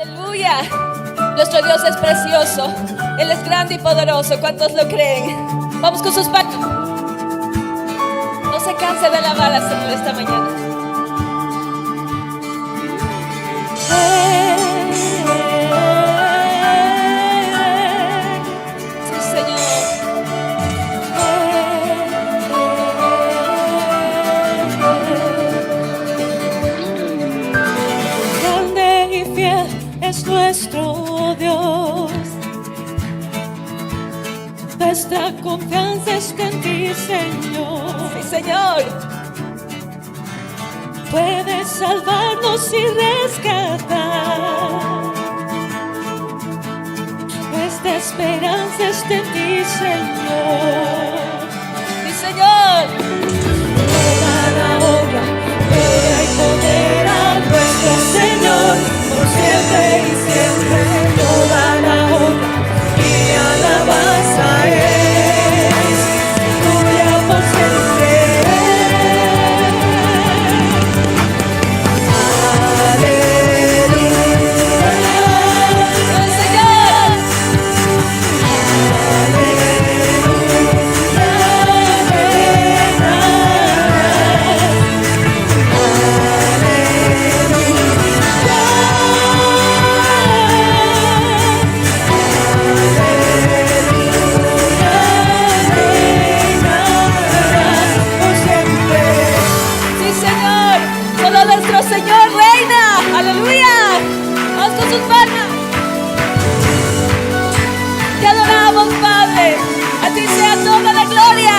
Aleluya. Nuestro Dios es precioso. Él es grande y poderoso. ¿Cuántos lo creen? Vamos con sus manos. No se canse de alabar al Señor esta mañana. Sí, Señor. Grande y fiel es nuestro Dios. Nuestra confianza está en ti, Señor. Sí, Señor. Puedes salvarnos y rescatar. Nuestra esperanza está en ti, Señor. Sí, Señor. Toda la obra, gloria y poder a nuestro Señor, por siempre y siempre. Toda la obra y alabanza es tuya por siempre. Sí, Señor. Sí, Señor. Solo nuestro Señor reina. Aleluya. Vamos con sus palmas. Te adoramos, Padre. A ti sea toda la gloria.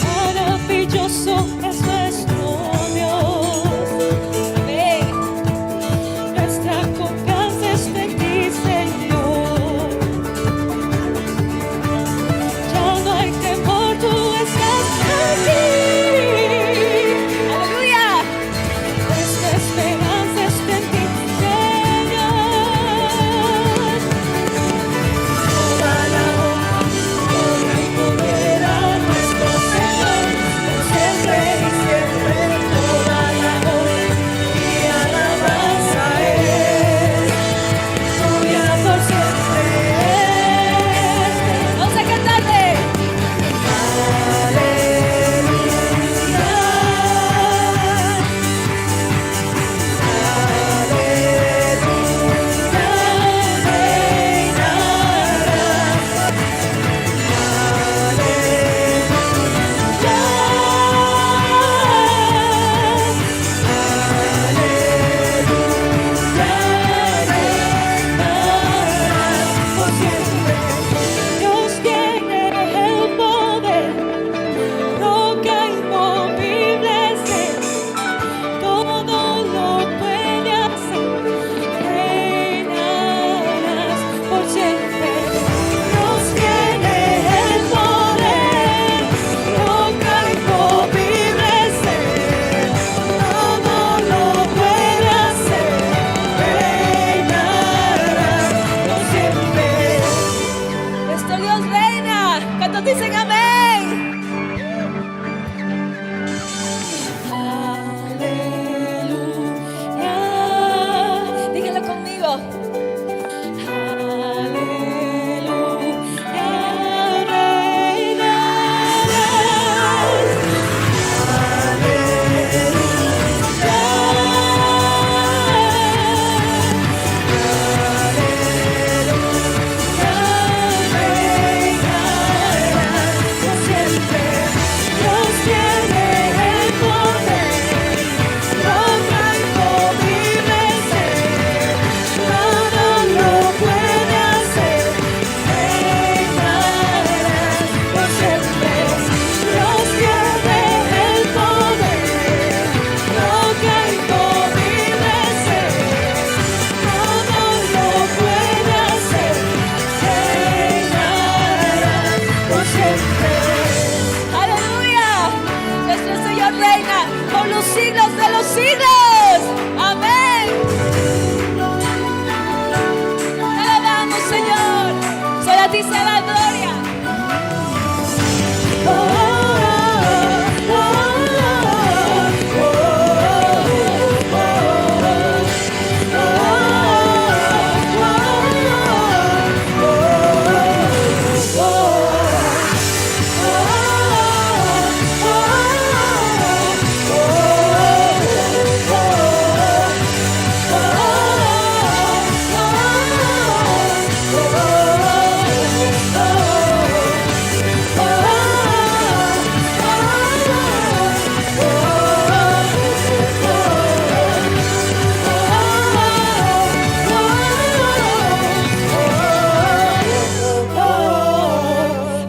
Maravilloso es nuestro Dios. Amén. Nuestra confianza está en ti, Señor. Ya no hay temor, tú estás aquí. Aleluya. Nuestra esperanza está en ti, Señor. Toda la honra y poder a nuestro Señor, por siempre y siempre. Toda la honra y alabanza es tuya por siempre. Vamos a cantarle. Dios tiene el poder, roca inmovible es Él, todo lo puede hacer, reinarás por siempre. Dios tiene el poder, roca inmovible es Él, todo lo puede hacer, reinarás por siempre. Nuestro Dios reina. ¿Cuántos dicen amén? Aleluya, Díganlo conmigo. aleluya, reinarás. Aleluya, reinarás por siempre. siglos. Amén. Te alabamos, Señor. Solo a ti sea la gloria.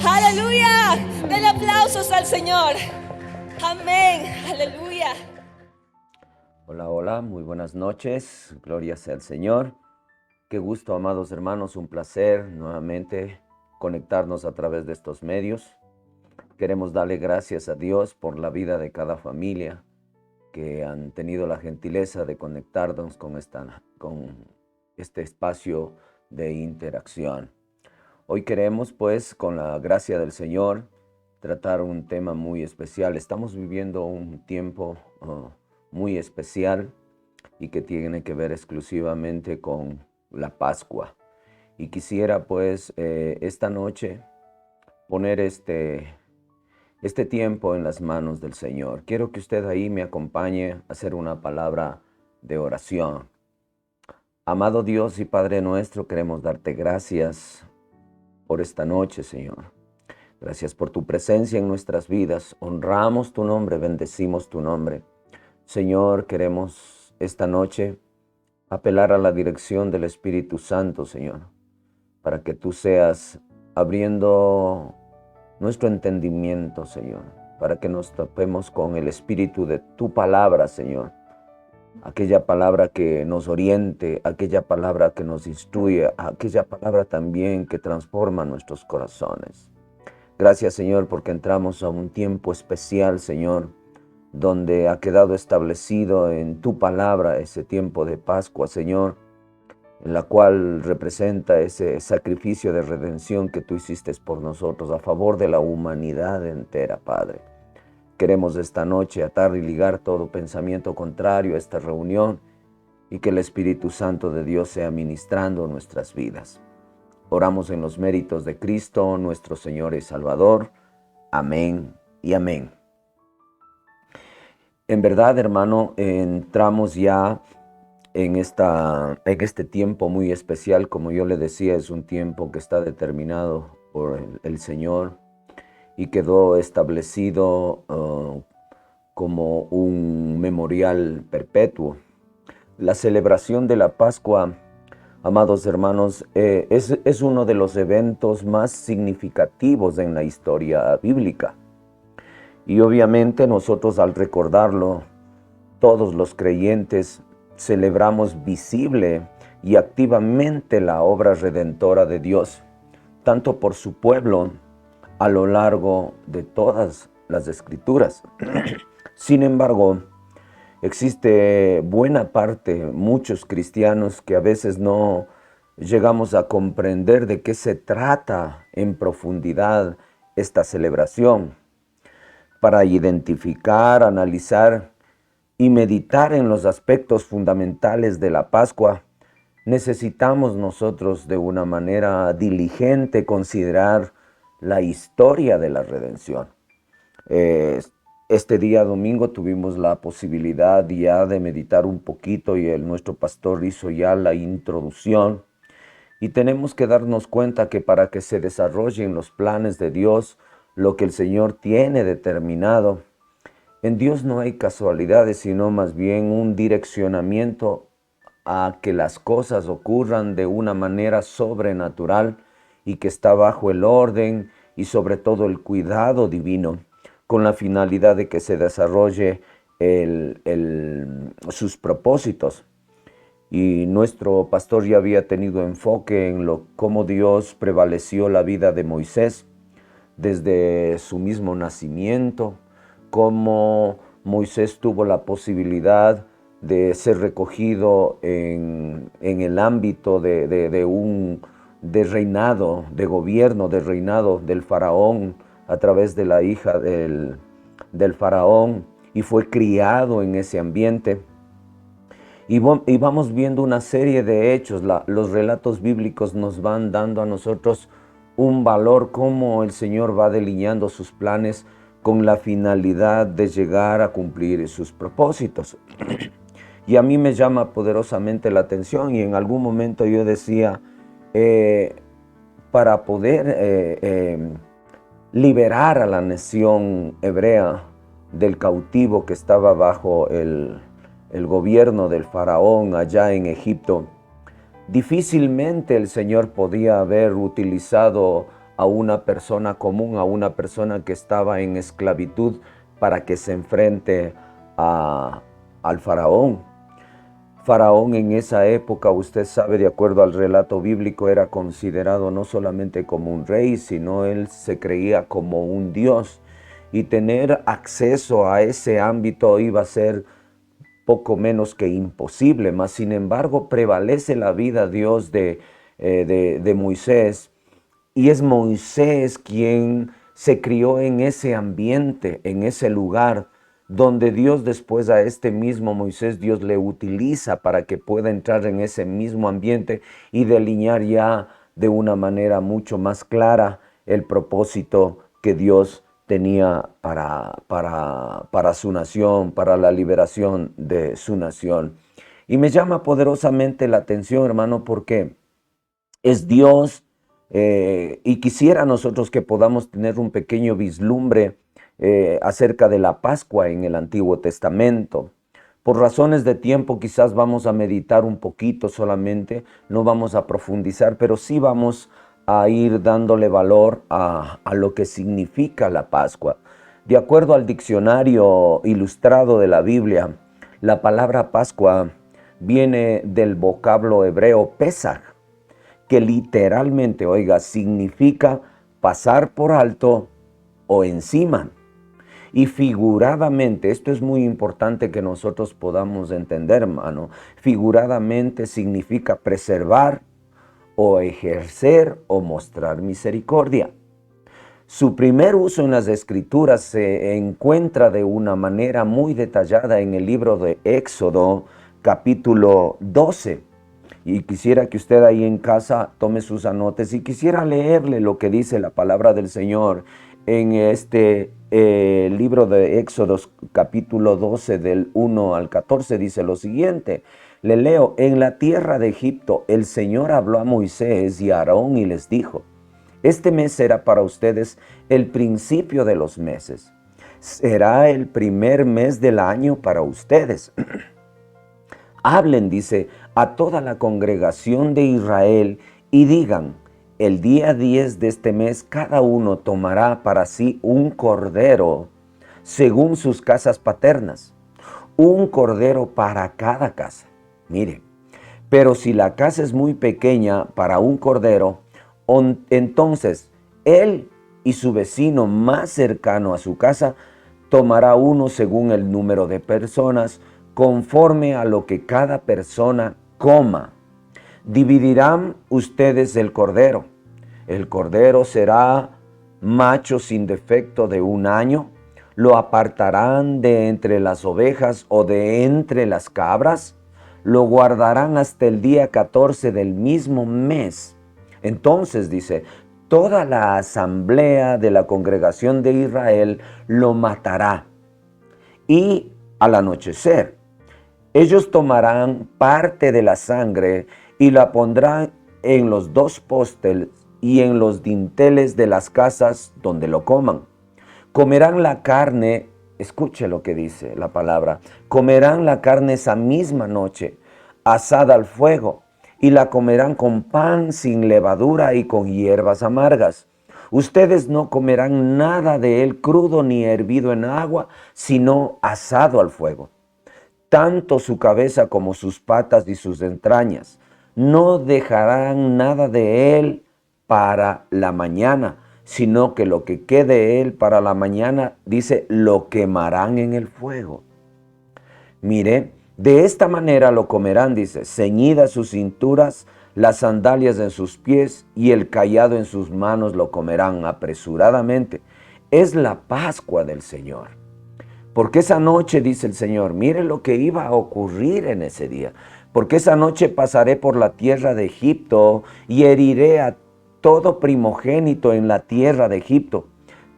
Aleluya. Denle aplausos al Señor. Amén. Aleluya. Hola, hola, muy buenas noches, gloria sea al Señor. Qué gusto, amados hermanos, un placer nuevamente conectarnos a través de estos medios. Queremos darle gracias a Dios por la vida de cada familia que han tenido la gentileza de conectarnos con este espacio de interacción. Hoy queremos, pues, con la gracia del Señor, tratar un tema muy especial. Estamos viviendo un tiempo muy especial y que tiene que ver exclusivamente con la Pascua. Y quisiera, pues, esta noche poner este tiempo en las manos del Señor. Quiero que usted ahí me acompañe a hacer una palabra de oración. Amado Dios y Padre nuestro, queremos darte gracias por esta noche, Señor. Gracias por tu presencia en nuestras vidas. Honramos tu nombre, bendecimos tu nombre. Señor, queremos esta noche apelar a la dirección del Espíritu Santo, Señor, para que tú seas abriendo nuestro entendimiento, Señor, para que nos topemos con el espíritu de tu palabra, Señor. Aquella palabra que nos oriente, aquella palabra que nos instruye, aquella palabra también que transforma nuestros corazones. Gracias, Señor, porque entramos a un tiempo especial, Señor, donde ha quedado establecido en tu palabra ese tiempo de Pascua, Señor, en la cual representa ese sacrificio de redención que tú hiciste por nosotros a favor de la humanidad entera, Padre. Queremos esta noche atar y ligar todo pensamiento contrario a esta reunión y que el Espíritu Santo de Dios sea ministrando nuestras vidas. Oramos en los méritos de Cristo, nuestro Señor y Salvador. Amén y amén. En verdad, hermano, entramos ya en este tiempo muy especial. Como yo le decía, es un tiempo que está determinado por el Señor y quedó establecido como un memorial perpetuo. La celebración de la Pascua, amados hermanos, es uno de los eventos más significativos en la historia bíblica. Y obviamente nosotros, al recordarlo, todos los creyentes celebramos visible y activamente la obra redentora de Dios, tanto por su pueblo a lo largo de todas las Escrituras. Sin embargo, existe buena parte, muchos cristianos que a veces no llegamos a comprender de qué se trata en profundidad esta celebración. Para identificar, analizar y meditar en los aspectos fundamentales de la Pascua, necesitamos nosotros de una manera diligente considerar la historia de la redención. Este día domingo tuvimos la posibilidad ya de meditar un poquito y nuestro pastor hizo ya la introducción. Y tenemos que darnos cuenta que para que se desarrollen los planes de Dios, lo que el Señor tiene determinado, en Dios no hay casualidades, sino más bien un direccionamiento a que las cosas ocurran de una manera sobrenatural y que está bajo el orden y sobre todo el cuidado divino, con la finalidad de que se desarrolle sus propósitos. Y nuestro pastor ya había tenido enfoque en cómo Dios prevaleció la vida de Moisés desde su mismo nacimiento, cómo Moisés tuvo la posibilidad de ser recogido en el ámbito de reinado, de gobierno, de reinado del faraón a través de la hija del faraón, y fue criado en ese ambiente. Y vamos viendo una serie de hechos. Los relatos bíblicos nos van dando a nosotros un valor, cómo el Señor va delineando sus planes con la finalidad de llegar a cumplir sus propósitos. Y a mí me llama poderosamente la atención, y en algún momento yo decía, para poder liberar a la nación hebrea del cautivo que estaba bajo el gobierno del faraón allá en Egipto, difícilmente el Señor podía haber utilizado a una persona común, a una persona que estaba en esclavitud, para que se enfrente al faraón. Faraón en esa época, usted sabe, de acuerdo al relato bíblico, era considerado no solamente como un rey, sino él se creía como un dios. Y tener acceso a ese ámbito iba a ser poco menos que imposible, mas sin embargo prevalece la vida Dios de Moisés, y es Moisés quien se crió en ese ambiente, en ese lugar, donde Dios después a este mismo Moisés, Dios le utiliza para que pueda entrar en ese mismo ambiente y delinear ya de una manera mucho más clara el propósito que Dios tenía para su nación, para la liberación de su nación. Y me llama poderosamente la atención, hermano, porque es Dios, y quisiera nosotros que podamos tener un pequeño vislumbre acerca de la Pascua en el Antiguo Testamento. Por razones de tiempo quizás vamos a meditar un poquito solamente, no vamos a profundizar, pero sí vamos a ir dándole valor a lo que significa la Pascua. De acuerdo al diccionario ilustrado de la Biblia, la palabra Pascua viene del vocablo hebreo Pesaj, que literalmente, oiga, significa pasar por alto o encima. Y figuradamente, esto es muy importante que nosotros podamos entender, hermano, figuradamente significa preservar o ejercer o mostrar misericordia. Su primer uso en las Escrituras se encuentra de una manera muy detallada en el libro de Éxodo, capítulo 12. Y quisiera que usted ahí en casa tome sus anotes, y quisiera leerle lo que dice la palabra del Señor en este libro de Éxodo, capítulo 12, del 1 al 14, dice lo siguiente. Le leo: en la tierra de Egipto el Señor habló a Moisés y a Aarón y les dijo: este mes será para ustedes el principio de los meses. Será el primer mes del año para ustedes. Hablen, dice, a toda la congregación de Israel y digan: el día 10 de este mes cada uno tomará para sí un cordero según sus casas paternas, un cordero para cada casa. Mire, pero si la casa es muy pequeña para un cordero, entonces él y su vecino más cercano a su casa tomará uno según el número de personas, conforme a lo que cada persona coma. Dividirán ustedes el cordero. El cordero será macho sin defecto de 1 año. Lo apartarán de entre las ovejas o de entre las cabras. Lo guardarán hasta el día 14 del mismo mes. Entonces, dice, toda la asamblea de la congregación de Israel lo matará. Y al anochecer, ellos tomarán parte de la sangre y la pondrán en los 2 postes y en los dinteles de las casas donde lo coman. Comerán la carne, escuche lo que dice la palabra, comerán la carne esa misma noche, asada al fuego, y la comerán con pan sin levadura y con hierbas amargas. Ustedes no comerán nada de él crudo ni hervido en agua, sino asado al fuego. Tanto su cabeza como sus patas y sus entrañas. No dejarán nada de él para la mañana, sino que lo que quede de él para la mañana, dice, lo quemarán en el fuego. Mire, de esta manera lo comerán, dice, ceñidas sus cinturas, las sandalias en sus pies y el cayado en sus manos lo comerán apresuradamente. Es la Pascua del Señor. Porque esa noche, dice el Señor, mire lo que iba a ocurrir en ese día. Porque esa noche pasaré por la tierra de Egipto y heriré a todo primogénito en la tierra de Egipto,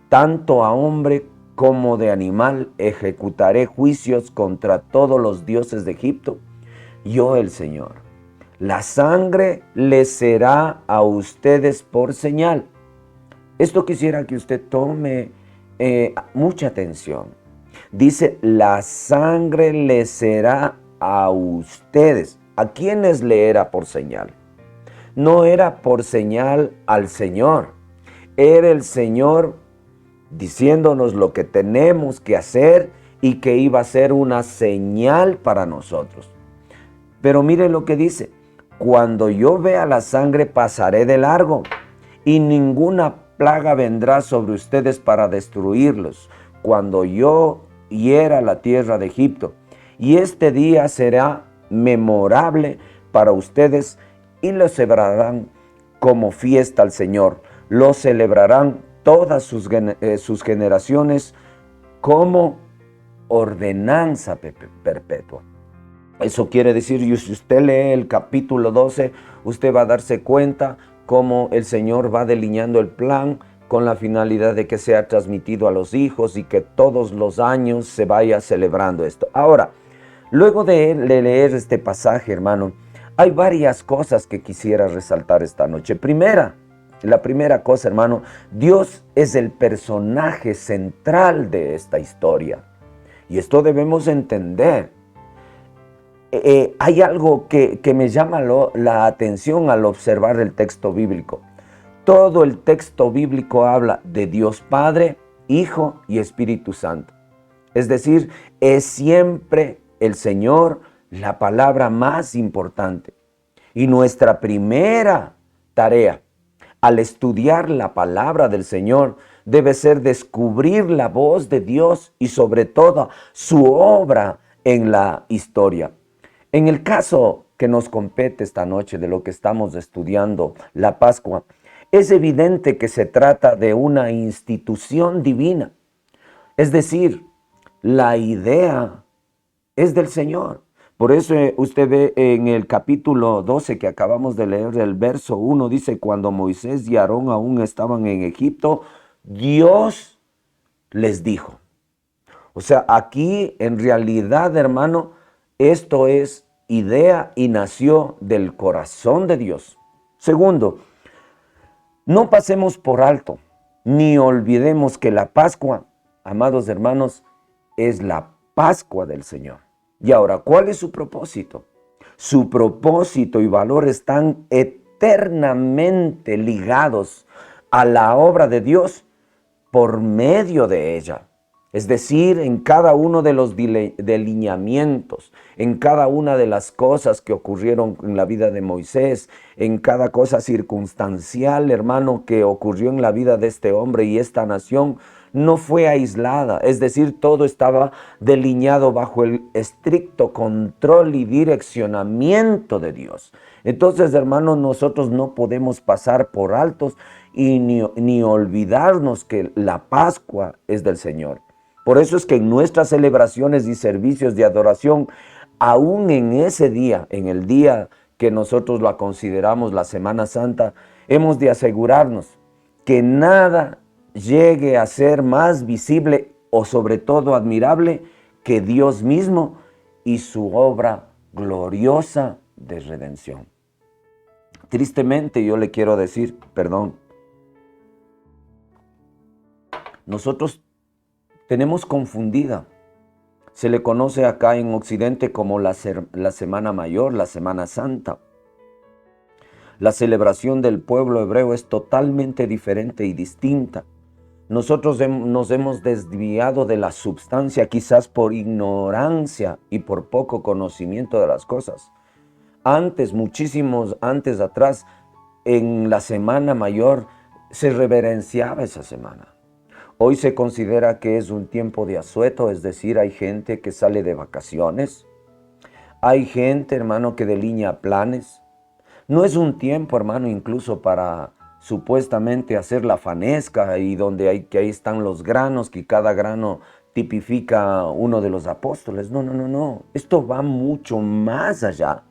tanto a hombre como de animal, ejecutaré juicios contra todos los dioses de Egipto. Yo el Señor. La sangre les será a ustedes por señal. Esto quisiera que usted tome mucha atención. Dice, la sangre les será a ustedes. ¿A quiénes le era por señal? No era por señal al Señor. Era el Señor diciéndonos lo que tenemos que hacer y que iba a ser una señal para nosotros. Pero mire lo que dice, cuando yo vea la sangre pasaré de largo y ninguna plaga vendrá sobre ustedes para destruirlos, cuando yo hiera la tierra de Egipto. Y este día será memorable para ustedes y lo celebrarán como fiesta al Señor. Lo celebrarán todas sus generaciones como ordenanza perpetua. Eso quiere decir, y si usted lee el capítulo 12, usted va a darse cuenta cómo el Señor va delineando el plan con la finalidad de que sea transmitido a los hijos y que todos los años se vaya celebrando esto. Ahora, luego de leer este pasaje, hermano, hay varias cosas que quisiera resaltar esta noche. La primera cosa, hermano, Dios es el personaje central de esta historia. Y esto debemos entender. Hay algo que me llama la atención al observar el texto bíblico. Todo el texto bíblico habla de Dios Padre, Hijo y Espíritu Santo. Es decir, es siempre el Señor la palabra más importante. Y nuestra primera tarea al estudiar la palabra del Señor debe ser descubrir la voz de Dios y sobre todo su obra en la historia. En el caso que nos compete esta noche de lo que estamos estudiando, la Pascua, es evidente que se trata de una institución divina. Es decir, la idea es del Señor. Por eso usted ve en el capítulo 12 que acabamos de leer, el verso 1, dice, cuando Moisés y Aarón aún estaban en Egipto, Dios les dijo. O sea, aquí en realidad, hermano, esto es idea y nació del corazón de Dios. Segundo, no pasemos por alto, ni olvidemos que la Pascua, amados hermanos, es la Pascua del Señor. Y ahora, ¿cuál es su propósito? Su propósito y valor están eternamente ligados a la obra de Dios por medio de ella. Es decir, en cada uno de los delineamientos, en cada una de las cosas que ocurrieron en la vida de Moisés, en cada cosa circunstancial, hermano, que ocurrió en la vida de este hombre y esta nación, no fue aislada. Es decir, todo estaba delineado bajo el estricto control y direccionamiento de Dios. Entonces, hermanos, nosotros no podemos pasar por altos y ni olvidarnos que la Pascua es del Señor. Por eso es que en nuestras celebraciones y servicios de adoración, aún en ese día, en el día que nosotros la consideramos la Semana Santa, hemos de asegurarnos que nada llegue a ser más visible o sobre todo admirable que Dios mismo y su obra gloriosa de redención. Tristemente yo le quiero decir, nosotros tenemos confundida, se le conoce acá en Occidente como la Semana Mayor, la Semana Santa. La celebración del pueblo hebreo es totalmente diferente y distinta. Nosotros nos hemos desviado de la substancia, quizás por ignorancia y por poco conocimiento de las cosas. Antes, muchísimos antes atrás, en la Semana Mayor, se reverenciaba esa semana. Hoy se considera que es un tiempo de asueto, es decir, hay gente que sale de vacaciones. Hay gente, hermano, que delinea planes. No es un tiempo, hermano, incluso para supuestamente hacer la fanesca y que ahí están los granos, que cada grano tipifica uno de los apóstoles. No, no, no, no. Esto va mucho más allá.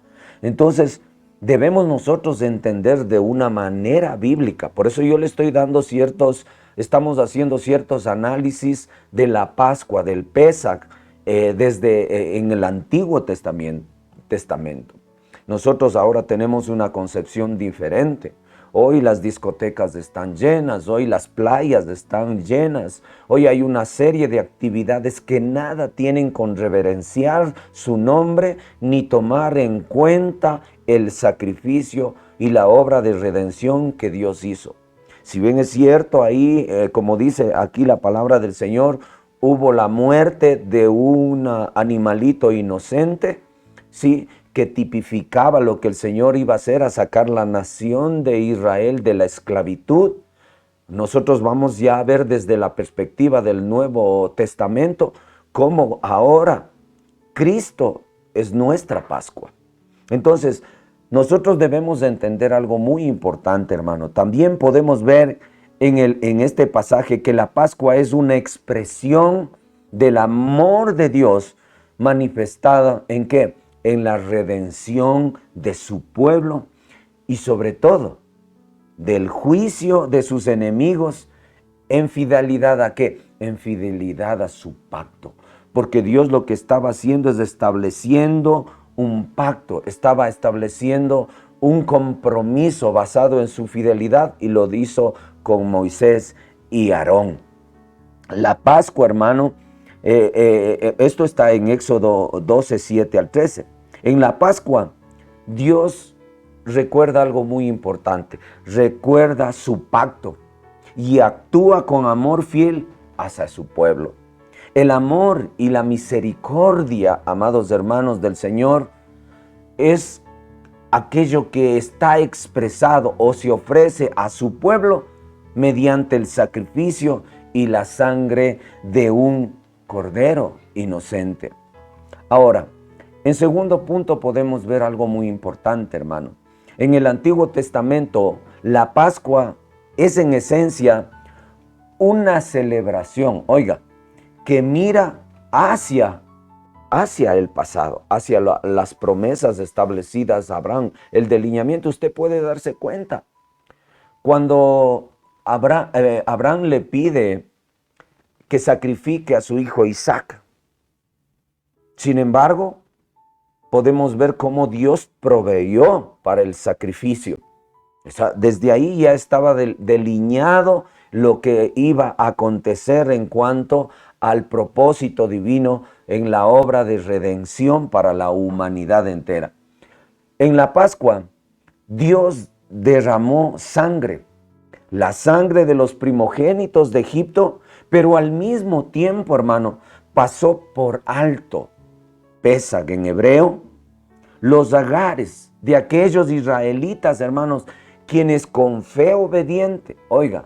Entonces, debemos nosotros entender de una manera bíblica. Por eso yo le estoy dando estamos haciendo ciertos análisis de la Pascua, del Pesaj, en el Antiguo Testamento. Nosotros ahora tenemos una concepción diferente. Hoy las discotecas están llenas, hoy las playas están llenas, hoy hay una serie de actividades que nada tienen con reverenciar su nombre ni tomar en cuenta el sacrificio y la obra de redención que Dios hizo. Si bien es cierto, ahí, como dice aquí la palabra del Señor, hubo la muerte de un animalito inocente, sí, que tipificaba lo que el Señor iba a hacer, a sacar la nación de Israel de la esclavitud. Nosotros vamos ya a ver desde la perspectiva del Nuevo Testamento cómo ahora Cristo es nuestra Pascua. Entonces, nosotros debemos de entender algo muy importante, hermano. También podemos ver en este pasaje que la Pascua es una expresión del amor de Dios manifestada ¿en qué? En la redención de su pueblo y sobre todo del juicio de sus enemigos en fidelidad ¿a qué? En fidelidad a su pacto. Porque Dios lo que estaba haciendo es estableciendo un pacto, estaba estableciendo un compromiso basado en su fidelidad y lo hizo con Moisés y Aarón. La Pascua, hermano, esto está en Éxodo 12, 7 al 13. En la Pascua, Dios recuerda algo muy importante, recuerda su pacto y actúa con amor fiel hacia su pueblo. El amor y la misericordia, amados hermanos del Señor, es aquello que está expresado o se ofrece a su pueblo mediante el sacrificio y la sangre de un cordero inocente. Ahora, en segundo punto podemos ver algo muy importante, hermano. En el Antiguo Testamento, la Pascua es en esencia una celebración, oiga, que mira hacia el pasado, hacia las promesas establecidas a Abraham. El delineamiento, usted puede darse cuenta. Cuando Abraham le pide que sacrifique a su hijo Isaac, sin embargo, podemos ver cómo Dios proveyó para el sacrificio. O sea, desde ahí ya estaba delineado lo que iba a acontecer en cuanto al propósito divino en la obra de redención para la humanidad entera. En la Pascua, Dios derramó sangre, la sangre de los primogénitos de Egipto, pero al mismo tiempo, hermano, pasó por alto, Pesaj en hebreo, los agares de aquellos israelitas, hermanos, quienes con fe obediente, oiga,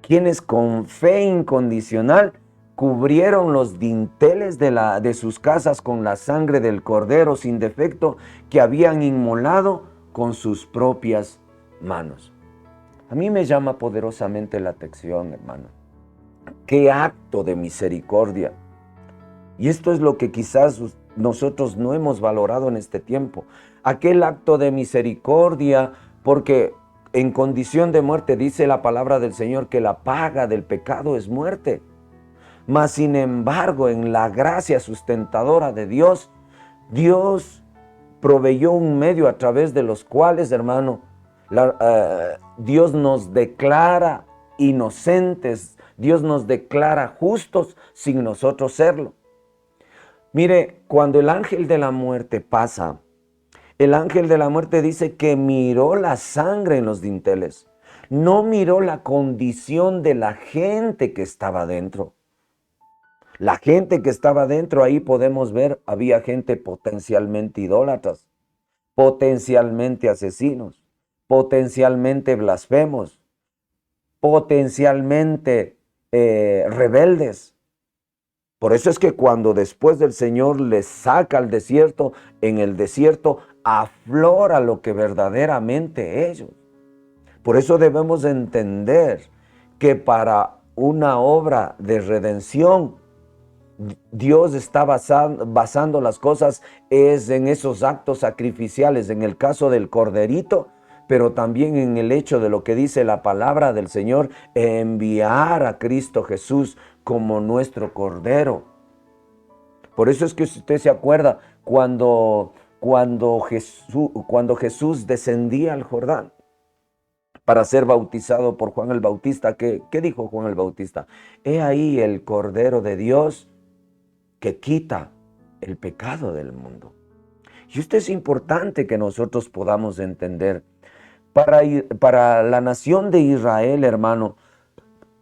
quienes con fe incondicional cubrieron los dinteles de sus casas con la sangre del cordero sin defecto que habían inmolado con sus propias manos. A mí me llama poderosamente la atención, hermano. Qué acto de misericordia. Y esto es lo que quizás nosotros no hemos valorado en este tiempo. Aquel acto de misericordia, porque en condición de muerte dice la palabra del Señor que la paga del pecado es muerte. Mas sin embargo, en la gracia sustentadora de Dios, Dios proveyó un medio a través de los cuales, hermano, Dios nos declara inocentes, Dios nos declara justos sin nosotros serlo. Mire, cuando el ángel de la muerte pasa, el ángel de la muerte dice que miró la sangre en los dinteles, no miró la condición de la gente que estaba dentro. La gente que estaba dentro, ahí podemos ver, había gente potencialmente idólatras, potencialmente asesinos, potencialmente blasfemos, potencialmente rebeldes. Por eso es que cuando después del Señor les saca al desierto, en el desierto aflora lo que verdaderamente ellos. Por eso debemos entender que para una obra de redención, Dios está basando las cosas es en esos actos sacrificiales, en el caso del corderito, pero también en el hecho de lo que dice la palabra del Señor, enviar a Cristo Jesús como nuestro cordero. Por eso es que si usted se acuerda cuando Jesús descendía al Jordán para ser bautizado por Juan el Bautista, ¿qué dijo Juan el Bautista? He ahí el Cordero de Dios que quita el pecado del mundo. Y esto es importante que nosotros podamos entender. Para la nación de Israel, hermano,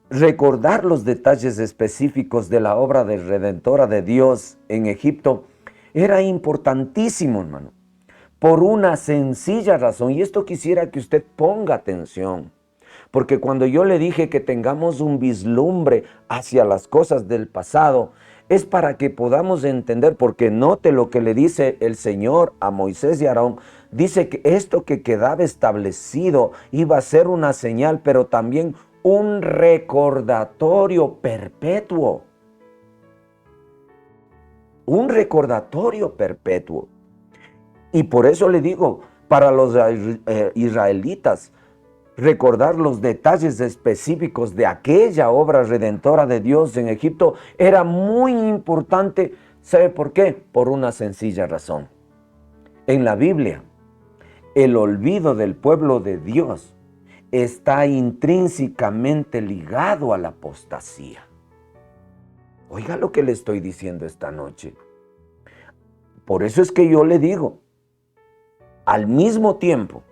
recordar los detalles específicos de la obra de redentora de Dios en Egipto era importantísimo, hermano, por una sencilla razón. Y esto quisiera que usted ponga atención, porque cuando yo le dije que tengamos un vislumbre hacia las cosas del pasado, es para que podamos entender, porque note lo que le dice el Señor a Moisés y a Aarón. Dice que esto que quedaba establecido iba a ser una señal, pero también un recordatorio perpetuo. Un recordatorio perpetuo. Y por eso le digo, para los israelitas, recordar los detalles específicos de aquella obra redentora de Dios en Egipto era muy importante. ¿Sabe por qué? Por una sencilla razón. En la Biblia, el olvido del pueblo de Dios está intrínsecamente ligado a la apostasía. Oiga lo que le estoy diciendo esta noche. Por eso es que yo le digo, al mismo tiempo,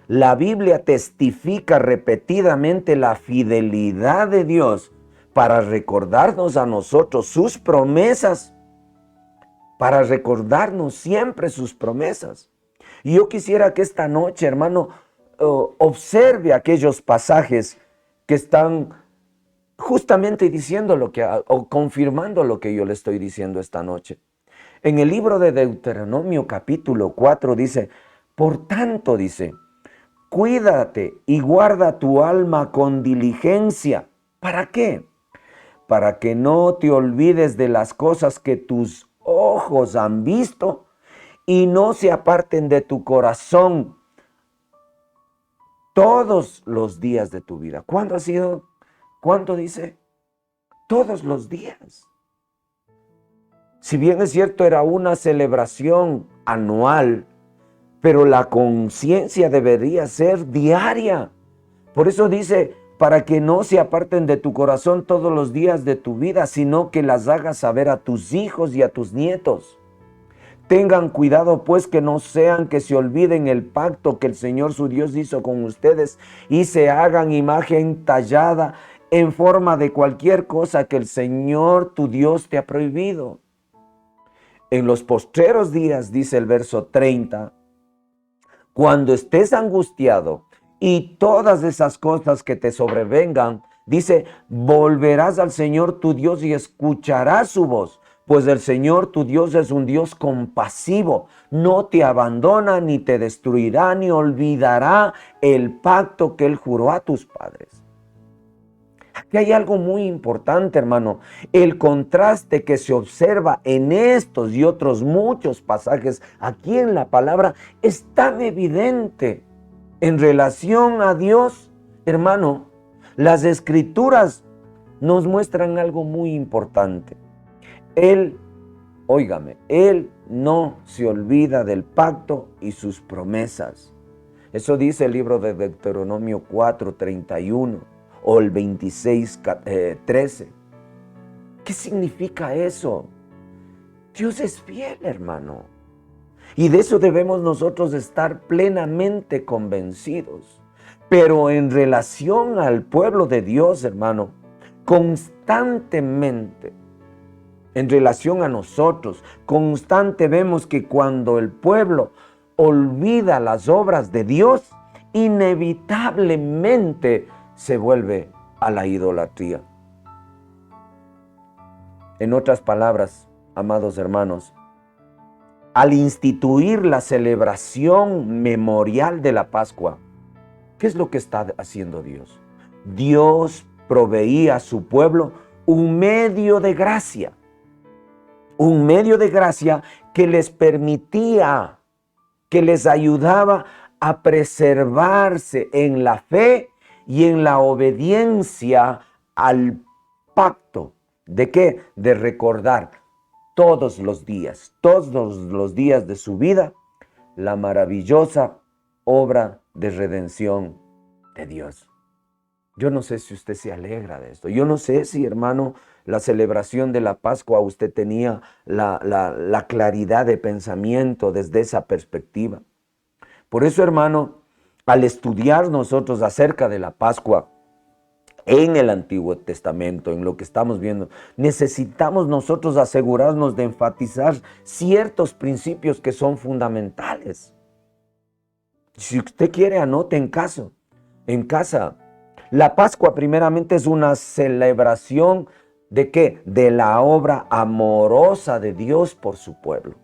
la Biblia testifica repetidamente la fidelidad de Dios para recordarnos a nosotros sus promesas, para recordarnos siempre sus promesas. Y yo quisiera que esta noche, hermano, observe aquellos pasajes que están justamente diciendo o confirmando lo que yo le estoy diciendo esta noche. En el libro de Deuteronomio capítulo 4 dice, por tanto, dice, cuídate y guarda tu alma con diligencia. ¿Para qué? Para que no te olvides de las cosas que tus ojos han visto y no se aparten de tu corazón todos los días de tu vida. ¿Cuándo ha sido? ¿Cuánto dice? Todos los días. Si bien es cierto, era una celebración anual, pero la conciencia debería ser diaria. Por eso dice, para que no se aparten de tu corazón todos los días de tu vida, sino que las hagas saber a tus hijos y a tus nietos. Tengan cuidado, pues, que no sean que se olviden el pacto que el Señor su Dios hizo con ustedes y se hagan imagen tallada en forma de cualquier cosa que el Señor tu Dios te ha prohibido. En los postreros días, dice el verso 30, cuando estés angustiado y todas esas cosas que te sobrevengan, dice, volverás al Señor tu Dios y escucharás su voz, pues el Señor tu Dios es un Dios compasivo, no te abandona, ni te destruirá, ni olvidará el pacto que Él juró a tus padres. Aquí hay algo muy importante, hermano. El contraste que se observa en estos y otros muchos pasajes aquí en la palabra es tan evidente en relación a Dios. Hermano, las Escrituras nos muestran algo muy importante. Él no se olvida del pacto y sus promesas. Eso dice el libro de Deuteronomio 4:31 o el 26:13. ¿Qué significa eso? Dios es fiel, hermano. Y de eso debemos nosotros estar plenamente convencidos. Pero en relación al pueblo de Dios, hermano, constantemente, en relación a nosotros, constante vemos que cuando el pueblo olvida las obras de Dios, inevitablemente se vuelve a la idolatría. En otras palabras, amados hermanos, al instituir la celebración memorial de la Pascua, ¿qué es lo que está haciendo Dios? Dios proveía a su pueblo un medio de gracia que les permitía, que les ayudaba a preservarse en la fe y en la obediencia al pacto. ¿De qué? De recordar todos los días de su vida, la maravillosa obra de redención de Dios. Yo no sé si usted se alegra de esto. Yo no sé si, hermano, la celebración de la Pascua usted tenía la claridad de pensamiento desde esa perspectiva. Por eso, hermano, al estudiar nosotros acerca de la Pascua en el Antiguo Testamento, en lo que estamos viendo, necesitamos nosotros asegurarnos de enfatizar ciertos principios que son fundamentales. Si usted quiere, anote en casa. La Pascua primeramente es una celebración ¿de qué? De la obra amorosa de Dios por su pueblo.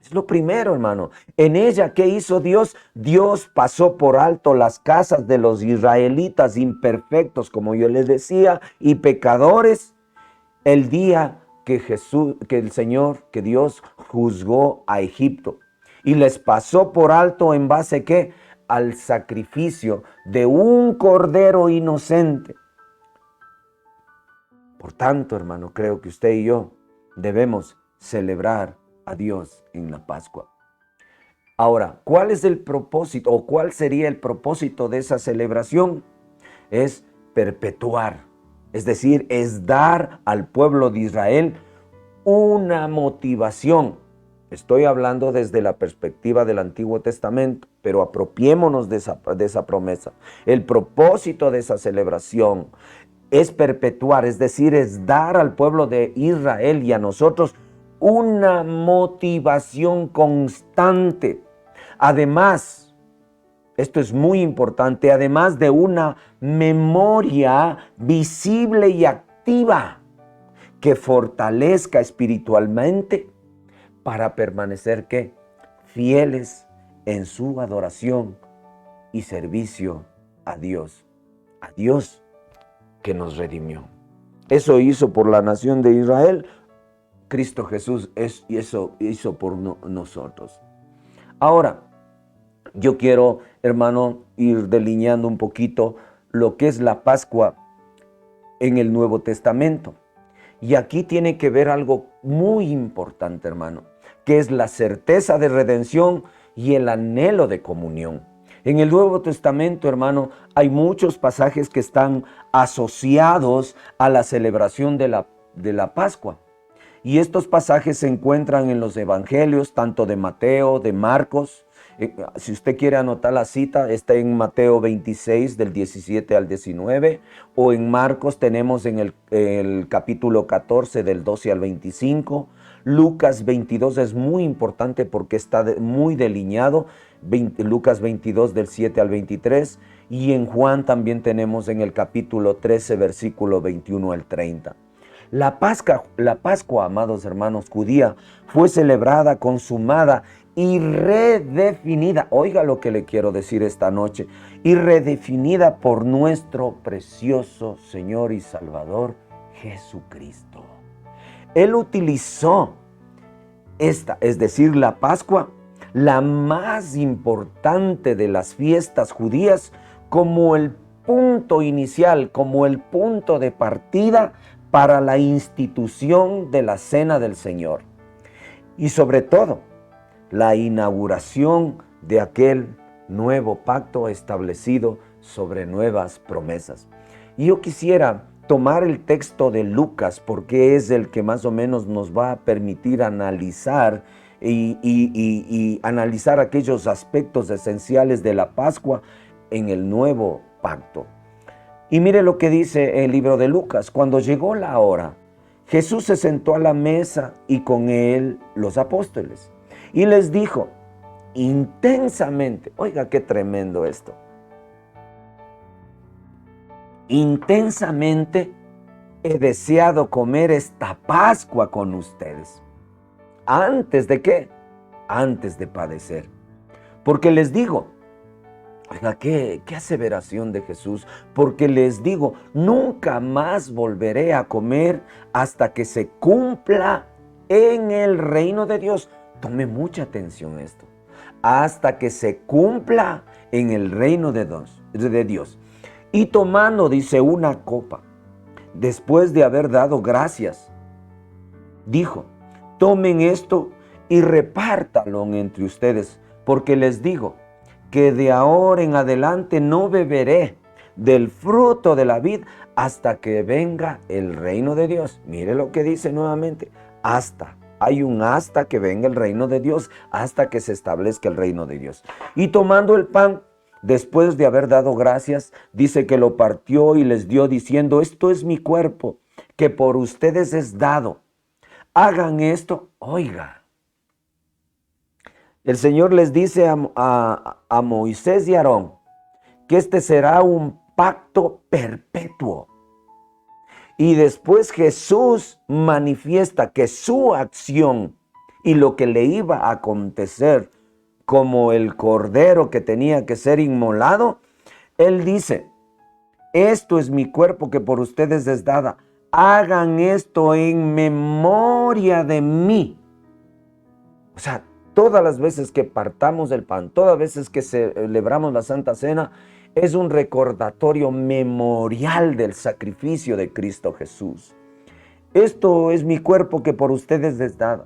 Es lo primero, hermano. En ella, ¿qué hizo Dios? Dios pasó por alto las casas de los israelitas imperfectos, como yo les decía, y pecadores, el día que Dios juzgó a Egipto. Y les pasó por alto en base, ¿qué? Al sacrificio de un cordero inocente. Por tanto, hermano, creo que usted y yo debemos celebrar a Dios en la Pascua. Ahora, ¿cuál es el propósito o cuál sería el propósito de esa celebración? Es perpetuar, es decir, es dar al pueblo de Israel una motivación. Estoy hablando desde la perspectiva del Antiguo Testamento, pero apropiémonos de esa promesa. El propósito de esa celebración es perpetuar, es decir, es dar al pueblo de Israel y a nosotros una motivación constante. Además, esto es muy importante, además de una memoria visible y activa que fortalezca espiritualmente para permanecer, ¿qué? Fieles en su adoración y servicio a Dios que nos redimió. Eso hizo por la nación de Israel Cristo Jesús, y eso hizo por nosotros. Ahora, yo quiero, hermano, ir delineando un poquito lo que es la Pascua en el Nuevo Testamento. Y aquí tiene que ver algo muy importante, hermano, que es la certeza de redención y el anhelo de comunión. En el Nuevo Testamento, hermano, hay muchos pasajes que están asociados a la celebración de la Pascua. Y estos pasajes se encuentran en los evangelios, tanto de Mateo, de Marcos. Si usted quiere anotar la cita, está en Mateo 26, del 17 al 19, o en Marcos tenemos en el capítulo 14, del 12 al 25. Lucas 22 es muy importante porque está muy delineado, Lucas 22, del 7 al 23, y en Juan también tenemos en el capítulo 13, versículo 21 al 30. La Pascua, amados hermanos, judía, fue celebrada, consumada y redefinida. Oiga lo que le quiero decir esta noche. Y redefinida por nuestro precioso Señor y Salvador Jesucristo. Él utilizó esta, es decir, la Pascua, la más importante de las fiestas judías, como el punto inicial, como el punto de partida para la institución de la Cena del Señor. Y sobre todo, la inauguración de aquel nuevo pacto establecido sobre nuevas promesas. Y yo quisiera tomar el texto de Lucas porque es el que más o menos nos va a permitir analizar y analizar aquellos aspectos esenciales de la Pascua en el nuevo pacto. Y mire lo que dice el libro de Lucas. Cuando llegó la hora, Jesús se sentó a la mesa y con él los apóstoles. Y les dijo intensamente, oiga qué tremendo esto. intensamente he deseado comer esta Pascua con ustedes. ¿Antes de qué? Antes de padecer. Porque les digo, oiga, qué aseveración de Jesús, porque les digo, nunca más volveré a comer hasta que se cumpla en el reino de Dios. Tome mucha atención a esto. Hasta que se cumpla en el reino de Dios. Y tomando, dice, una copa, después de haber dado gracias, dijo, tomen esto y repártanlo entre ustedes, porque les digo que de ahora en adelante no beberé del fruto de la vid hasta que venga el reino de Dios. Mire lo que dice nuevamente, hasta. Hay un hasta que venga el reino de Dios, hasta que se establezca el reino de Dios. Y tomando el pan, después de haber dado gracias, dice que lo partió y les dio diciendo, esto es mi cuerpo, que por ustedes es dado. Hagan esto, oiga. El Señor les dice a Moisés y Aarón que este será un pacto perpetuo. Y después Jesús manifiesta que su acción y lo que le iba a acontecer como el cordero que tenía que ser inmolado, Él dice, esto es mi cuerpo que por ustedes es dada. Hagan esto en memoria de mí. O sea, todas las veces que partamos el pan, todas las veces que celebramos la Santa Cena, es un recordatorio memorial del sacrificio de Cristo Jesús. Esto es mi cuerpo que por ustedes es dado.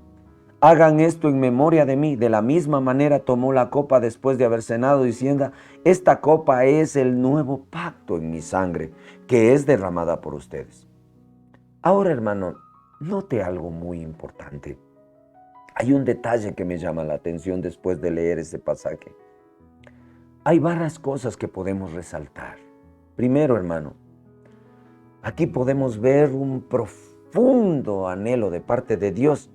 Hagan esto en memoria de mí. De la misma manera tomó la copa después de haber cenado, diciendo, esta copa es el nuevo pacto en mi sangre, que es derramada por ustedes. Ahora, hermano, note algo muy importante. Hay un detalle que me llama la atención después de leer ese pasaje. Hay varias cosas que podemos resaltar. Primero, hermano, aquí podemos ver un profundo anhelo de parte de Dios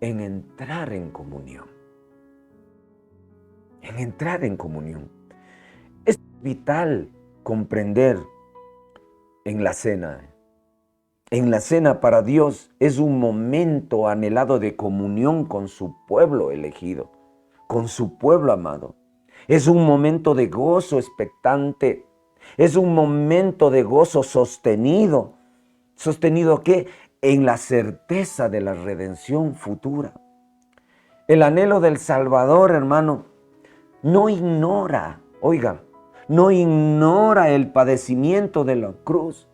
en entrar en comunión. En entrar en comunión. Es vital comprender en la cena. En la cena para Dios es un momento anhelado de comunión con su pueblo elegido, con su pueblo amado. Es un momento de gozo expectante. Es un momento de gozo sostenido. ¿Sostenido qué? En la certeza de la redención futura. El anhelo del Salvador, hermano, no ignora, oiga, no ignora el padecimiento de la cruz,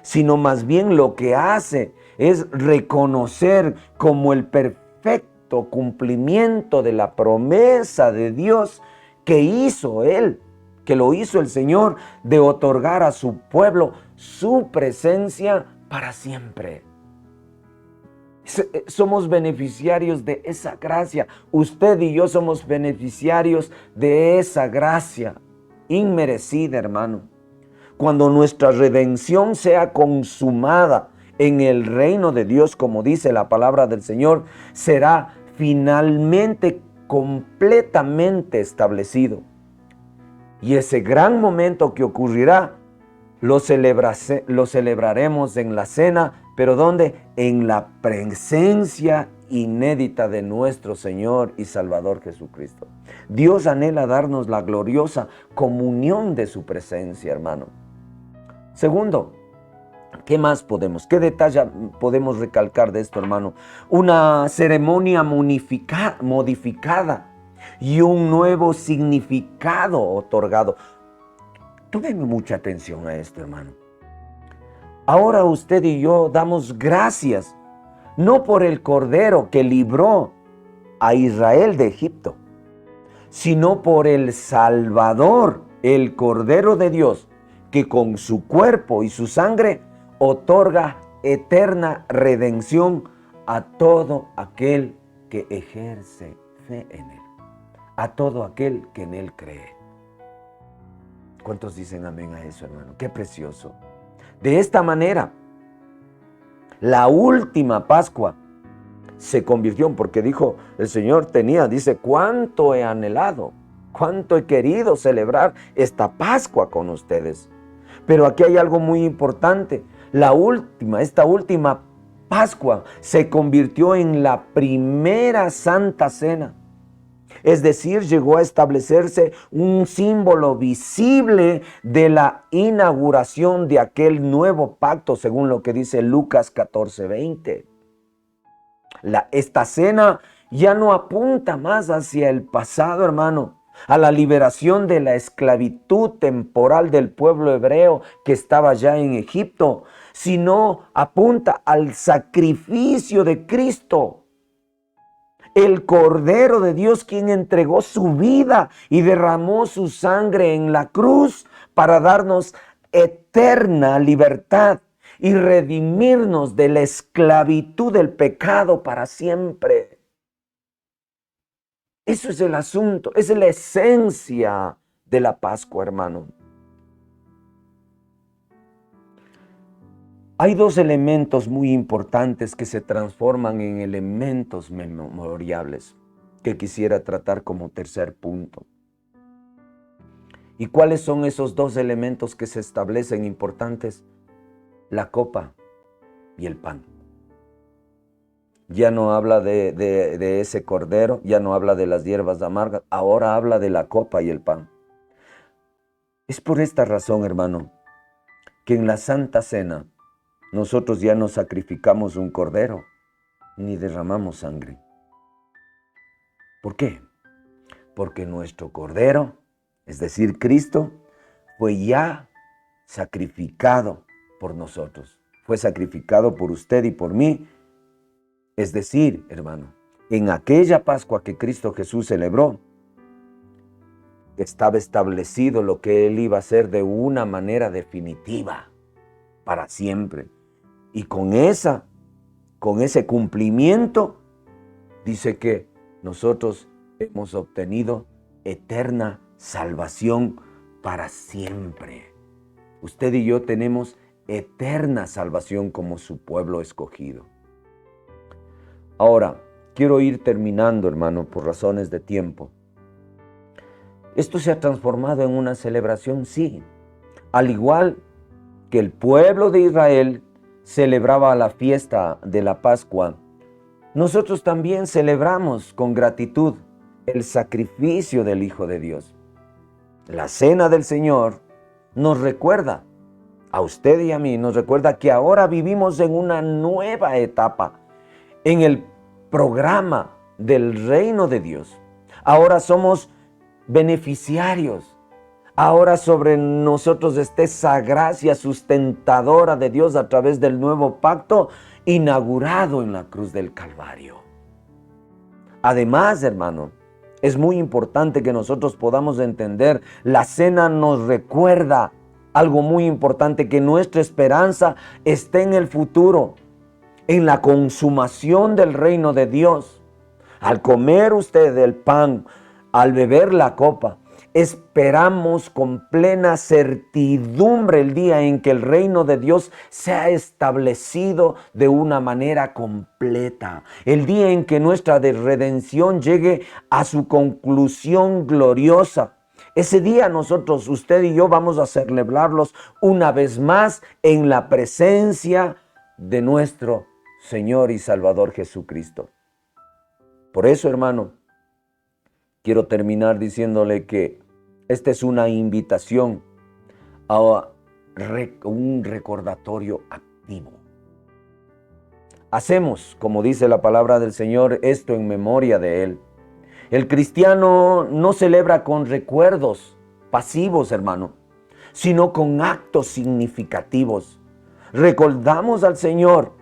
sino más bien lo que hace es reconocer como el perfecto cumplimiento de la promesa de Dios que hizo Él, que lo hizo el Señor, de otorgar a su pueblo su presencia para siempre. Somos beneficiarios de esa gracia. Usted y yo somos beneficiarios de esa gracia inmerecida, hermano. Cuando nuestra redención sea consumada en el reino de Dios, como dice la palabra del Señor, será finalmente completamente establecido. Y ese gran momento que ocurrirá, lo celebraremos en la cena, pero ¿dónde? En la presencia inédita de nuestro Señor y Salvador Jesucristo. Dios anhela darnos la gloriosa comunión de su presencia, hermano. Segundo, ¿qué más podemos? ¿Qué detalle podemos recalcar de esto, hermano? Una ceremonia modificada y un nuevo significado otorgado. Tomen mucha atención a esto, hermano. Ahora usted y yo damos gracias, no por el Cordero que libró a Israel de Egipto, sino por el Salvador, el Cordero de Dios, que con su cuerpo y su sangre otorga eterna redención a todo aquel que ejerce fe en Él, a todo aquel que en Él cree. ¿Cuántos dicen amén a eso, hermano? Qué precioso. De esta manera, la última Pascua se convirtió, porque dijo el Señor dice, cuánto he anhelado, cuánto he querido celebrar esta Pascua con ustedes. Pero aquí hay algo muy importante. Esta última Pascua se convirtió en la primera Santa Cena. Es decir, llegó a establecerse un símbolo visible de la inauguración de aquel nuevo pacto, según lo que dice Lucas 14:20. Esta cena ya no apunta más hacia el pasado, hermano, a la liberación de la esclavitud temporal del pueblo hebreo que estaba ya en Egipto, sino apunta al sacrificio de Cristo, el Cordero de Dios, quien entregó su vida y derramó su sangre en la cruz para darnos eterna libertad y redimirnos de la esclavitud del pecado para siempre. Eso es el asunto, esa es la esencia de la Pascua, hermano. Hay dos elementos muy importantes que se transforman en elementos memoriables que quisiera tratar como tercer punto. ¿Y cuáles son esos dos elementos que se establecen importantes? La copa y el pan. Ya no habla de ese cordero, ya no habla de las hierbas amargas, ahora habla de la copa y el pan. Es por esta razón, hermano, que en la Santa Cena nosotros ya no sacrificamos un cordero ni derramamos sangre. ¿Por qué? Porque nuestro cordero, es decir, Cristo, fue ya sacrificado por nosotros. Fue sacrificado por usted y por mí. Es decir, hermano, en aquella Pascua que Cristo Jesús celebró, estaba establecido lo que Él iba a hacer de una manera definitiva, para siempre. Y con ese cumplimiento, dice que nosotros hemos obtenido eterna salvación para siempre. Usted y yo tenemos eterna salvación como su pueblo escogido. Ahora, quiero ir terminando, hermano, por razones de tiempo. ¿Esto se ha transformado en una celebración? Sí. Al igual que el pueblo de Israel celebraba la fiesta de la Pascua, nosotros también celebramos con gratitud el sacrificio del Hijo de Dios. La cena del Señor nos recuerda, a usted y a mí, nos recuerda que ahora vivimos en una nueva etapa, en el programa del reino de Dios. Ahora somos beneficiarios. Ahora sobre nosotros está esa gracia sustentadora de Dios a través del nuevo pacto inaugurado en la cruz del Calvario. Además, hermano, es muy importante que nosotros podamos entender, la cena nos recuerda algo muy importante, que nuestra esperanza está en el futuro, en la consumación del reino de Dios. Al comer usted el pan, al beber la copa, esperamos con plena certidumbre el día en que el reino de Dios sea establecido de una manera completa. El día en que nuestra redención llegue a su conclusión gloriosa. Ese día nosotros, usted y yo, vamos a celebrarlos una vez más en la presencia de nuestro Señor y Salvador Jesucristo. Por eso, hermano, quiero terminar diciéndole que esta es una invitación a un recordatorio activo. Hacemos, como dice la palabra del Señor, esto en memoria de Él. El cristiano no celebra con recuerdos pasivos, hermano, sino con actos significativos. Recordamos al Señor,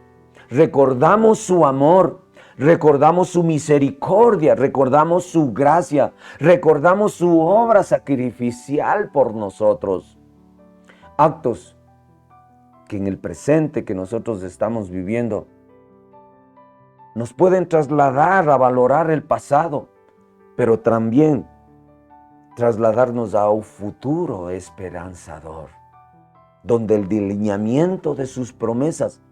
recordamos su amor, recordamos su misericordia, recordamos su gracia, recordamos su obra sacrificial por nosotros. Actos que en el presente que nosotros estamos viviendo nos pueden trasladar a valorar el pasado, pero también trasladarnos a un futuro esperanzador, donde el delineamiento de sus promesas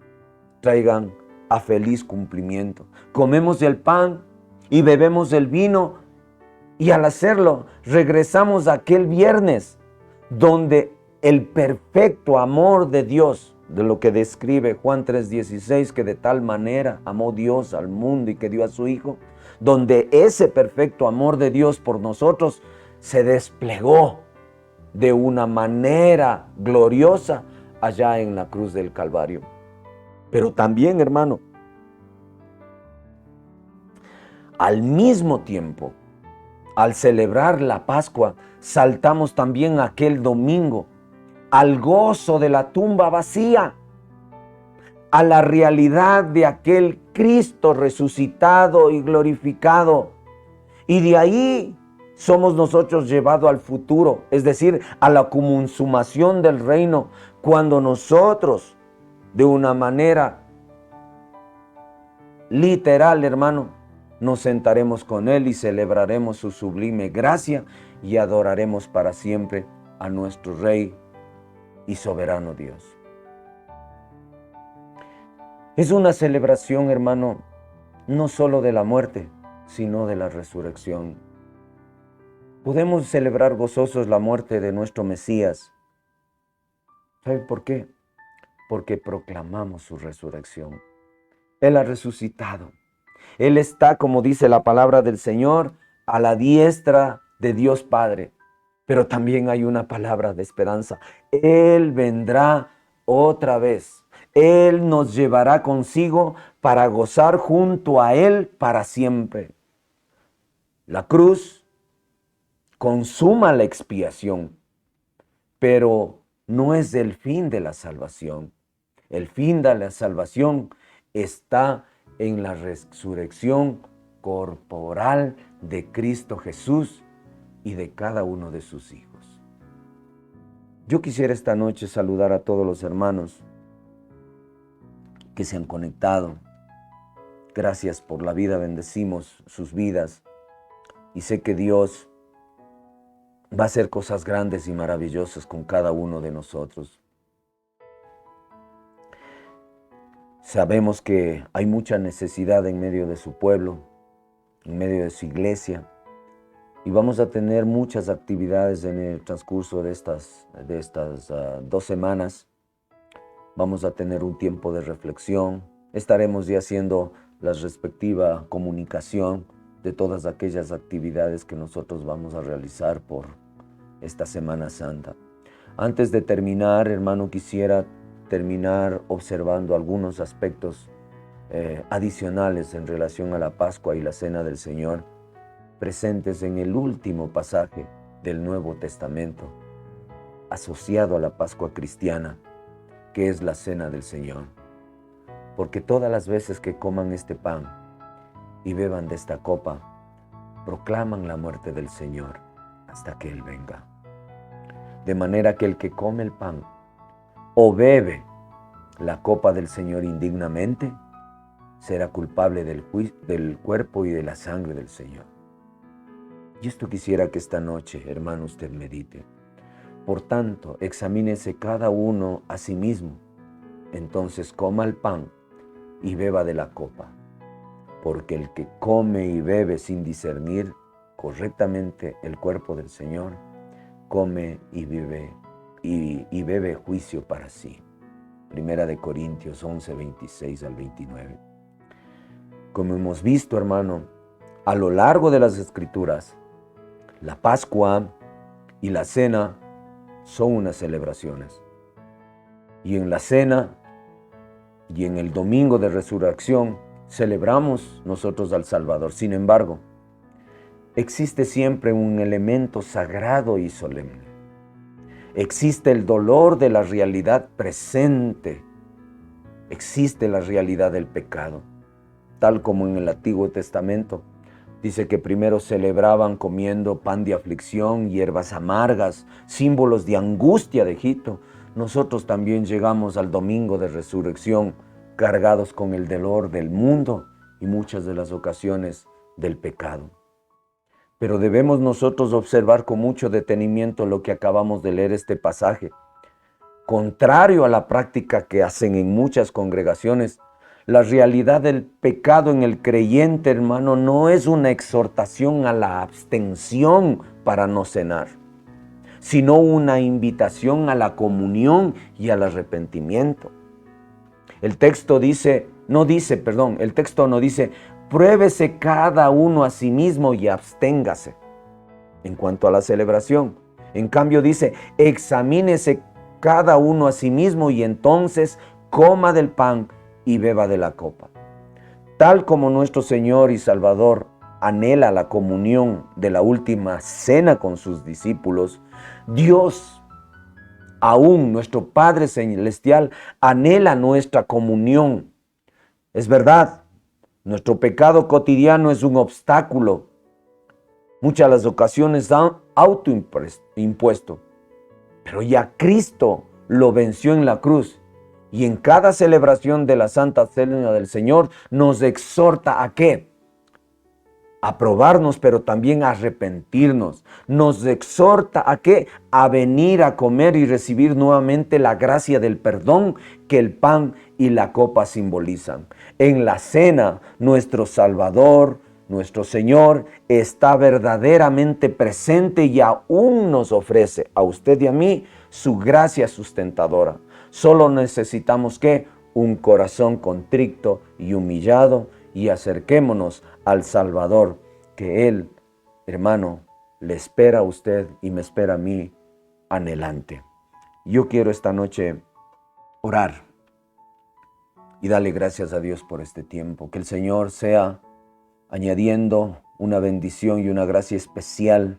traigan a feliz cumplimiento. Comemos el pan y bebemos el vino, y al hacerlo regresamos a aquel viernes donde el perfecto amor de Dios, de lo que describe Juan 3:16, que de tal manera amó Dios al mundo y que dio a su Hijo, donde ese perfecto amor de Dios por nosotros se desplegó de una manera gloriosa allá en la cruz del Calvario. Pero también, hermano, al mismo tiempo, al celebrar la Pascua, saltamos también aquel domingo al gozo de la tumba vacía, a la realidad de aquel Cristo resucitado y glorificado. Y de ahí somos nosotros llevados al futuro, es decir, a la consumación del reino, cuando nosotros, de una manera literal, hermano, nos sentaremos con Él y celebraremos su sublime gracia y adoraremos para siempre a nuestro Rey y soberano Dios. Es una celebración, hermano, no solo de la muerte, sino de la resurrección. Podemos celebrar gozosos la muerte de nuestro Mesías. ¿Sabe por qué? Porque proclamamos su resurrección. Él ha resucitado. Él está, como dice la palabra del Señor, a la diestra de Dios Padre. Pero también hay una palabra de esperanza. Él vendrá otra vez. Él nos llevará consigo para gozar junto a Él para siempre. La cruz consuma la expiación, pero no es el fin de la salvación. El fin de la salvación está en la resurrección corporal de Cristo Jesús y de cada uno de sus hijos. Yo quisiera esta noche saludar a todos los hermanos que se han conectado. Gracias por la vida, bendecimos sus vidas y sé que Dios va a hacer cosas grandes y maravillosas con cada uno de nosotros. Sabemos que hay mucha necesidad en medio de su pueblo, en medio de su iglesia, y vamos a tener muchas actividades en el transcurso de estas 2 semanas. Vamos a tener un tiempo de reflexión. Estaremos ya haciendo la respectiva comunicación de todas aquellas actividades que nosotros vamos a realizar por esta Semana Santa. Antes de terminar, hermano, quisiera terminar observando algunos aspectos adicionales en relación a la Pascua y la Cena del Señor, presentes en el último pasaje del Nuevo Testamento, asociado a la Pascua cristiana, que es la Cena del Señor. Porque todas las veces que coman este pan y beban de esta copa, proclaman la muerte del Señor hasta que Él venga. De manera que el que come el pan o bebe la copa del Señor indignamente, será culpable del cuerpo y de la sangre del Señor. Y esto quisiera que esta noche, hermano, usted medite. Por tanto, examínese cada uno a sí mismo. Entonces coma el pan y beba de la copa. Porque el que come y bebe sin discernir correctamente el cuerpo del Señor, come y bebe juicio para sí. Primera de Corintios 11, 26 al 29. Como hemos visto, hermano, a lo largo de las Escrituras, la Pascua y la Cena son unas celebraciones. Y en la Cena y en el Domingo de Resurrección celebramos nosotros al Salvador. Sin embargo, existe siempre un elemento sagrado y solemne. Existe el dolor de la realidad presente. Existe la realidad del pecado. Tal como en el Antiguo Testamento, dice que primero celebraban comiendo pan de aflicción, hierbas amargas, símbolos de angustia de Egipto. Nosotros también llegamos al Domingo de Resurrección cargados con el dolor del mundo y muchas de las ocasiones del pecado. Pero debemos nosotros observar con mucho detenimiento lo que acabamos de leer este pasaje. Contrario a la práctica que hacen en muchas congregaciones, la realidad del pecado en el creyente, hermano, no es una exhortación a la abstención para no cenar, sino una invitación a la comunión y al arrepentimiento. El texto no dice, pruébese cada uno a sí mismo y absténgase en cuanto a la celebración. En cambio dice, examínese cada uno a sí mismo y entonces coma del pan y beba de la copa. Tal como nuestro Señor y Salvador anhela la comunión de la última cena con sus discípulos, Dios, aún nuestro Padre Celestial, anhela nuestra comunión. Es verdad, nuestro pecado cotidiano es un obstáculo, muchas las ocasiones autoimpuesto, pero ya Cristo lo venció en la cruz. Y en cada celebración de la Santa Cena del Señor nos exhorta ¿a qué? A probarnos, pero también a arrepentirnos. Nos exhorta ¿a qué? A venir a comer y recibir nuevamente la gracia del perdón que el pan y la copa simbolizan. En la cena, nuestro Salvador, nuestro Señor, está verdaderamente presente y aún nos ofrece a usted y a mí su gracia sustentadora. Solo necesitamos ¿qué? Un corazón contrito y humillado, y acerquémonos al Salvador, que Él, hermano, le espera a usted y me espera a mí anhelante. Yo quiero esta noche orar y darle gracias a Dios por este tiempo. Que el Señor sea añadiendo una bendición y una gracia especial,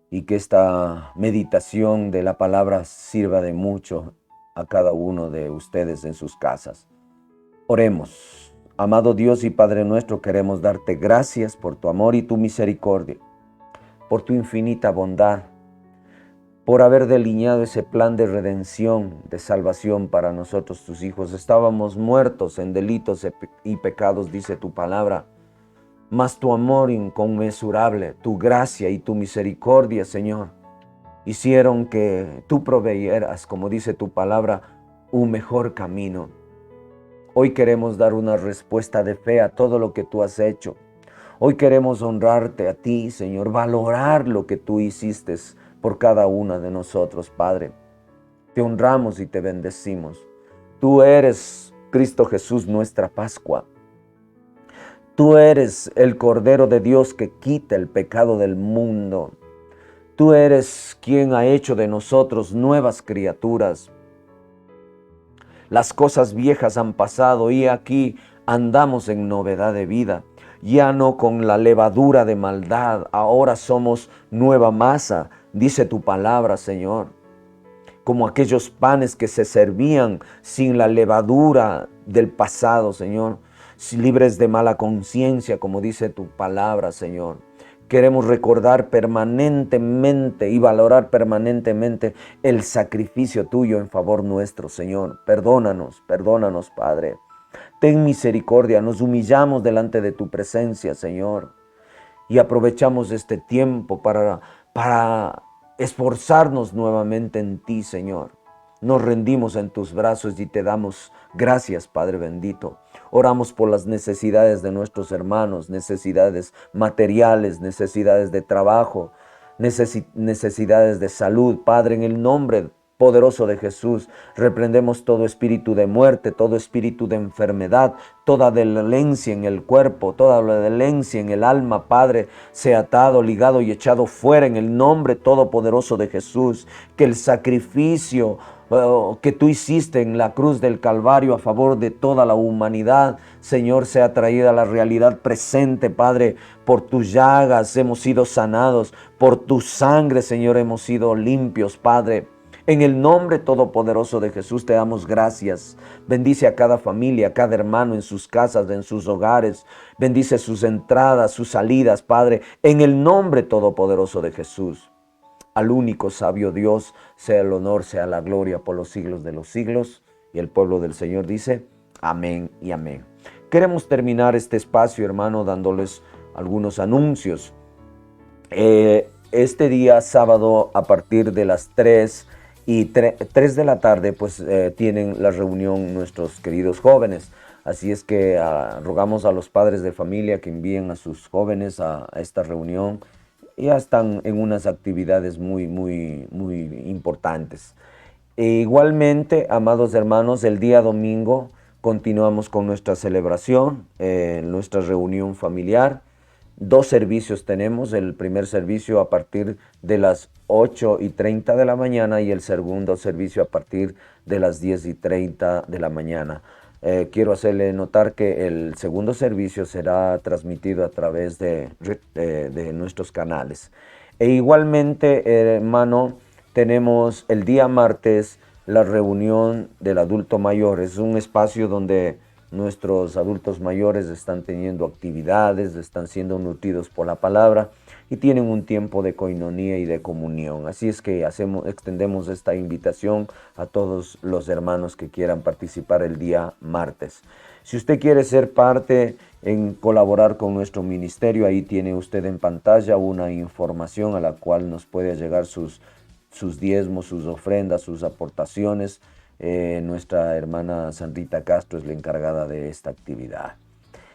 y que esta meditación de la palabra sirva de mucho a cada uno de ustedes en sus casas. Oremos. Amado Dios y Padre nuestro, queremos darte gracias por tu amor y tu misericordia, por tu infinita bondad, por haber delineado ese plan de redención, de salvación para nosotros, tus hijos. Estábamos muertos en delitos y pecados, dice tu palabra, mas tu amor inconmensurable, tu gracia y tu misericordia, Señor, hicieron que tú proveyeras, como dice tu palabra, un mejor camino. Hoy queremos dar una respuesta de fe a todo lo que tú has hecho. Hoy queremos honrarte a ti, Señor, valorar lo que tú hiciste por cada una de nosotros, Padre. Te honramos y te bendecimos. Tú eres, Cristo Jesús, nuestra Pascua. Tú eres el Cordero de Dios que quita el pecado del mundo. Tú eres quien ha hecho de nosotros nuevas criaturas. Las cosas viejas han pasado y aquí andamos en novedad de vida. Ya no con la levadura de maldad, ahora somos nueva masa, dice tu palabra, Señor. Como aquellos panes que se servían sin la levadura del pasado, Señor. Libres de mala conciencia, como dice tu palabra, Señor. Queremos recordar permanentemente y valorar permanentemente el sacrificio tuyo en favor nuestro, Señor. Perdónanos, Padre. Ten misericordia, nos humillamos delante de tu presencia, Señor. Y aprovechamos este tiempo para esforzarnos nuevamente en ti, Señor. Nos rendimos en tus brazos y te damos gracias, Padre bendito. Oramos por las necesidades de nuestros hermanos, necesidades materiales, necesidades de trabajo, necesidades de salud. Padre, en el nombre poderoso de Jesús, reprendemos todo espíritu de muerte, todo espíritu de enfermedad, toda dolencia en el cuerpo, toda dolencia en el alma, Padre, sea atado, ligado y echado fuera en el nombre todopoderoso de Jesús. Que el sacrificio que tú hiciste en la cruz del Calvario a favor de toda la humanidad, Señor, sea traída a la realidad presente, Padre. Por tus llagas hemos sido sanados, por tu sangre, Señor, hemos sido limpios, Padre. En el nombre todopoderoso de Jesús te damos gracias. Bendice a cada familia, a cada hermano en sus casas, en sus hogares. Bendice sus entradas, sus salidas, Padre. En el nombre todopoderoso de Jesús. Al único sabio Dios sea el honor, sea la gloria por los siglos de los siglos. Y el pueblo del Señor dice, amén y amén. Queremos terminar este espacio, hermano, dándoles algunos anuncios. Este día sábado, a partir de las 3 de la tarde, pues tienen la reunión nuestros queridos jóvenes. Así es que rogamos a los padres de familia que envíen a sus jóvenes a esta reunión. ya están en unas actividades muy importantes. E igualmente, amados hermanos, el día domingo continuamos con nuestra celebración, nuestra reunión familiar. 2 servicios tenemos, el primer servicio a partir de las 8:30 de la mañana y el segundo servicio a partir de las 10:30 de la mañana. Quiero hacerle notar que el segundo servicio será transmitido a través de nuestros canales. E igualmente, hermano, tenemos el día martes la reunión del adulto mayor. Es un espacio donde nuestros adultos mayores están teniendo actividades, están siendo nutridos por la palabra y tienen un tiempo de coinonía y de comunión. Así es que extendemos esta invitación a todos los hermanos que quieran participar el día martes. Si usted quiere ser parte en colaborar con nuestro ministerio, ahí tiene usted en pantalla una información a la cual nos puede llegar sus diezmos, sus ofrendas, sus aportaciones. Nuestra hermana Sandrita Castro es la encargada de esta actividad.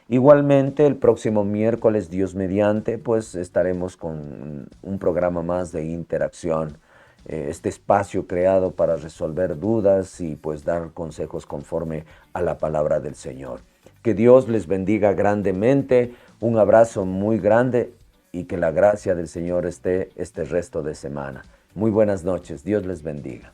Igualmente, el próximo miércoles, Dios mediante, pues estaremos con un programa más de interacción. Este espacio creado para resolver dudas y pues dar consejos conforme a la palabra del Señor. Que Dios les bendiga grandemente, un abrazo muy grande y que la gracia del Señor esté este resto de semana. Muy buenas noches, Dios les bendiga.